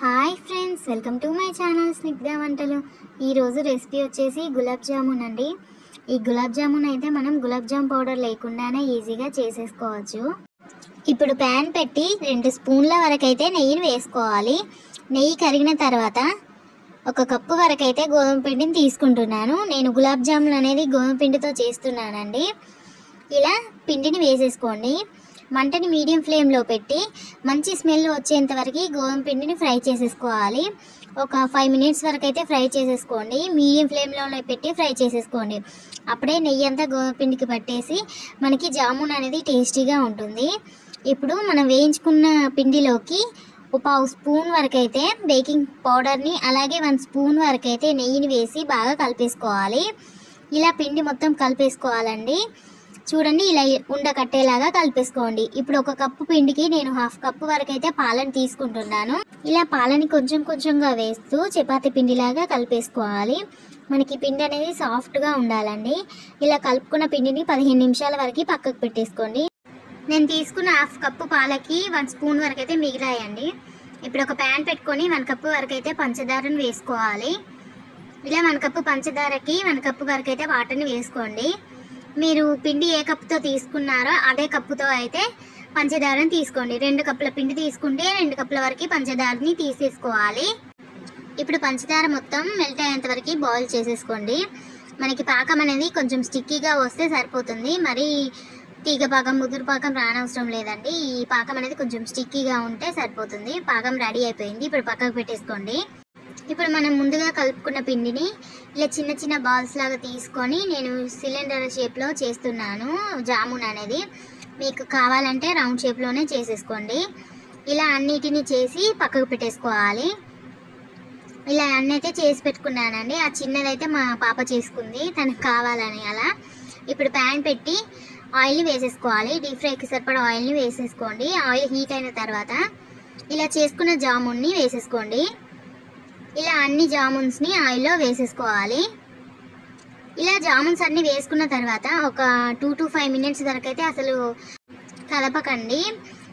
Hi friends, welcome to my channel Snigdha వంటలు. ఈరోజు recipe వచ్చేసి గులాబ్ జామున్ అండి. ఈ గులాబ్ జామున్ అయితే మనం గులాబ్ జామ్ పౌడర్ లేకుండానే ఈజీగా చేసేసుకోవచ్చు. ఇప్పుడు ప్యాన్ పెట్టి 2 స్పూన్ల వరకు అయితే నెయ్యిని వేసుకోవాలి. నెయ్యి కరిగిన తర్వాత 1 కప్పు వరకు అయితే గోధుమ పిండిని తీసుకుంటున్నాను. నేను గులాబ్ జామున్ అనేది గోధుమ పిండితో చేస్తున్నానండి. ఇలా పిండిని వేసేసుకోండి. మంటని మీడియం ఫ్లేమ్లో పెట్టి మంచి స్మెల్ వచ్చేంత వరకు గోధుమ పిండిని ఫ్రై చేసేసుకోవాలి. ఒక 5 మినిట్స్ వరకు అయితే ఫ్రై చేసేసుకోండి. మీడియం ఫ్లేమ్లో పెట్టి ఫ్రై చేసేసుకోండి. అప్పుడే నెయ్యి అంతా గోధుమ పిండికి పట్టేసి మనకి జామున్ అనేది టేస్టీగా ఉంటుంది. ఇప్పుడు మనం వేయించుకున్న పిండిలోకి 1/2 స్పూన్ వరకు అయితే బేకింగ్ పౌడర్ని, అలాగే 1 స్పూన్ వరకు అయితే నెయ్యిని వేసి బాగా కలిపేసుకోవాలి. ఇలా పిండి మొత్తం కలిపేసుకోవాలండి. చూడండి, ఇలా ఉండకట్టేలాగా కలిపేసుకోండి. ఇప్పుడు 1 కప్పు పిండికి నేను 1/2 కప్పు వరకు అయితే పాలను తీసుకుంటున్నాను. ఇలా పాలని కొంచెం కొంచెంగా వేస్తూ చపాతీ పిండిలాగా కలిపేసుకోవాలి. మనకి పిండి అనేది సాఫ్ట్గా ఉండాలండి. ఇలా కలుపుకున్న పిండిని 15 నిమిషాల వరకు పక్కకు పెట్టేసుకోండి. నేను తీసుకున్న 1/2 కప్పు పాలకి 1 స్పూన్ వరకు అయితే మిగిలాయండి. ఇప్పుడు ఒక ప్యాన్ పెట్టుకొని 1 కప్పు వరకు అయితే పంచదారను వేసుకోవాలి. ఇలా 1 కప్పు పంచదారకి 1 కప్పు వరకు అయితే వాటర్ని వేసుకోండి. మీరు పిండి ఏ కప్పుతో తీసుకున్నారో అదే కప్పుతో అయితే పంచదారని తీసుకోండి. 2 కప్పుల పిండి తీసుకుంటే 2 కప్పుల వరకు పంచదారని తీసేసుకోవాలి. ఇప్పుడు పంచదార మొత్తం మెల్ట్ అయ్యేంత వరకు బాయిల్ చేసేసుకోండి. మనకి పాకం అనేది కొంచెం స్టిక్కీగా వస్తే సరిపోతుంది. మరి తీగ పాకం, ముదురు పాకం రానవసరం లేదండి. ఈ పాకం అనేది కొంచెం స్టిక్కీగా ఉంటే సరిపోతుంది. పాకం రెడీ అయిపోయింది. ఇప్పుడు పక్కకు పెట్టేసుకోండి. ఇప్పుడు మనం ముందుగా కలుపుకున్న పిండిని ఇలా చిన్న చిన్న బాల్స్ లాగా తీసుకొని నేను సిలిండర్ షేప్లో చేస్తున్నాను జామున్ అనేది. మీకు కావాలంటే రౌండ్ షేప్లోనే చేసేసుకోండి. ఇలా అన్నిటిని చేసి పక్కకు పెట్టేసుకోవాలి. ఇలా అన్నీ అయితే చేసి పెట్టుకున్నానండి. ఆ చిన్నదైతే మా పాప చేసుకుంది, తనకు కావాలని అలా. ఇప్పుడు ప్యాన్ పెట్టి ఆయిల్ని వేసేసుకోవాలి. డీప్ ఫ్రైకి సరిపడా ఆయిల్ని వేసేసుకోండి. ఆయిల్ హీట్ అయిన తర్వాత ఇలా చేసుకున్న జామున్ని వేసేసుకోండి. ఇలా అన్ని జామున్స్ని ఆయిల్లో వేసేసుకోవాలి. ఇలా జామున్స్ అన్నీ వేసుకున్న తర్వాత ఒక 2 to 5 మినిట్స్ వరకు అయితే అసలు కలపకండి.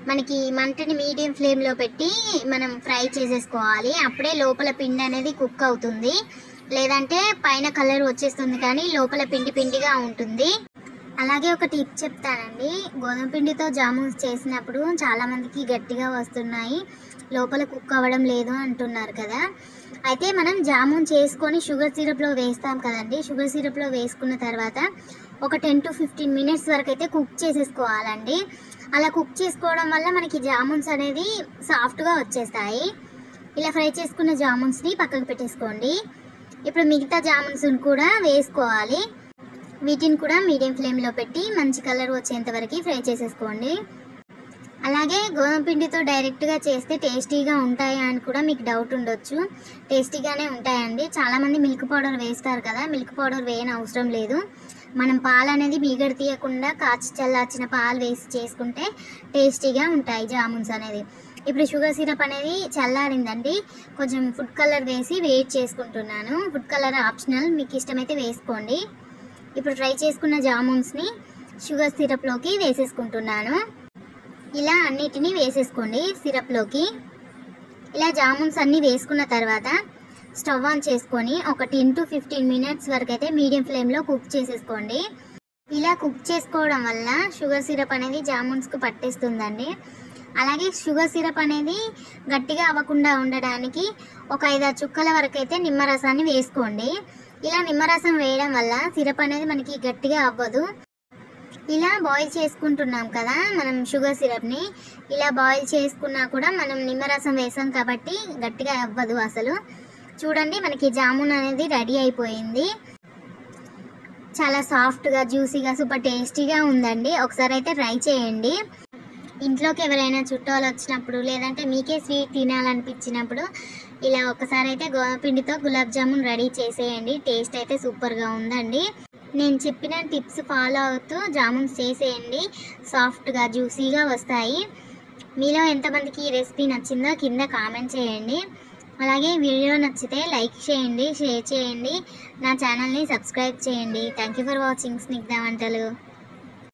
మనకి మంటని మీడియం ఫ్లేమ్లో పెట్టి మనం ఫ్రై చేసేసుకోవాలి. అప్పుడే లోపల పిండి అనేది కుక్ అవుతుంది. లేదంటే పైన కలర్ వచ్చేస్తుంది కానీ లోపల పిండి పిండిగా ఉంటుంది. అలాగే ఒక టిప్ చెప్తానండి. గోధుమ పిండితో జామున్స్ చేసినప్పుడు చాలామందికి గట్టిగా వస్తున్నాయి, లోపల కుక్ అవ్వడం లేదు అంటున్నారు కదా. అయితే మనం జామున్ చేసుకొని షుగర్ సిరప్లో వేస్తాం కదండి. షుగర్ సిరప్లో వేసుకున్న తర్వాత ఒక 10 to 15 మినిట్స్ వరకు అయితే కుక్ చేసేసుకోవాలండి. అలా కుక్ చేసుకోవడం వల్ల మనకి జామున్స్ అనేది సాఫ్ట్గా వచ్చేస్తాయి. ఇలా ఫ్రై చేసుకున్న జామున్స్ని పక్కకు పెట్టేసుకోండి. ఇప్పుడు మిగతా జామున్స్ని కూడా వేసుకోవాలి. వీటిని కూడా మీడియం ఫ్లేమ్లో పెట్టి మంచి కలర్ వచ్చేంత వరకు ఫ్రై చేసేసుకోండి. అలాగే గోధుమ పిండితో డైరెక్ట్గా చేస్తే టేస్టీగా ఉంటాయా అని కూడా మీకు డౌట్ ఉండొచ్చు. టేస్టీగానే ఉంటాయండి. చాలామంది మిల్క్ పౌడర్ వేస్తారు కదా. మిల్క్ పౌడర్ వేయని అవసరం లేదు. మనం పాలు అనేది మీగడ తీయకుండా కాచి చల్లార్చిన పాలు వేసి చేసుకుంటే టేస్టీగా ఉంటాయి జామున్స్ అనేది. ఇప్పుడు షుగర్ సిరప్ అనేది చల్లారిందండి. కొంచెం ఫుడ్ కలర్ వేసి వేట్ చేసుకుంటున్నాను. ఫుడ్ కలర్ ఆప్షనల్, మీకు ఇష్టమైతే వేసుకోండి. ఇప్పుడు ఫ్రై చేసుకున్న జామున్స్ని షుగర్ సిరప్లోకి వేసేసుకుంటున్నాను. ఇలా అన్నిటినీ వేసేసుకోండి సిరప్లోకి. ఇలా జామున్స్ అన్నీ వేసుకున్న తర్వాత స్టవ్ ఆన్ చేసుకొని ఒక 10 to 15 మినిట్స్ వరకు అయితే మీడియం ఫ్లేమ్లో కుక్ చేసేసుకోండి. ఇలా కుక్ చేసుకోవడం వల్ల షుగర్ సిరప్ అనేది జామున్స్కు పట్టేస్తుందండి. అలాగే షుగర్ సిరప్ అనేది గట్టిగా అవ్వకుండా ఉండడానికి ఒక 5-6 చుక్కల వరకు అయితే నిమ్మరసాన్ని వేసుకోండి. ఇలా నిమ్మరసం వేయడం వల్ల సిరప్ అనేది మనకి గట్టిగా అవ్వదు. ఇలా బాయిల్ చేసుకుంటున్నాం కదా మనం షుగర్ సిరప్ని. ఇలా బాయిల్ చేసుకున్నా కూడా మనం నిమ్మరసం వేసాం కాబట్టి గట్టిగా అవ్వదు అసలు. చూడండి, మనకి జామున్ అనేది రెడీ అయిపోయింది. చాలా సాఫ్ట్గా, జ్యూసీగా, సూపర్ టేస్టీగా ఉందండి. ఒకసారి అయితే ట్రై చేయండి. ఇంట్లోకి ఎవరైనా చుట్టాలు వచ్చినప్పుడు, లేదంటే మీకే స్వీట్ తినాలనిపించినప్పుడు ఇలా ఒకసారి అయితే గోధుమ పిండితో గులాబ్ జామున్ రెడీ చేసేయండి. టేస్ట్ అయితే సూపర్గా ఉందండి. నేను చెప్పిన టిప్స్ ఫాలో అవుతూ జామున్స్ చేసేయండి. సాఫ్ట్గా, జ్యూసీగా వస్తాయి. మీలో ఎంతమందికి ఈ రెసిపీ నచ్చిందో కింద కామెంట్ చేయండి. అలాగే వీడియో నచ్చితే లైక్ చేయండి, షేర్ చేయండి, నా ఛానల్ని సబ్స్క్రైబ్ చేయండి. Thank you for watching Snigdha వంటలు.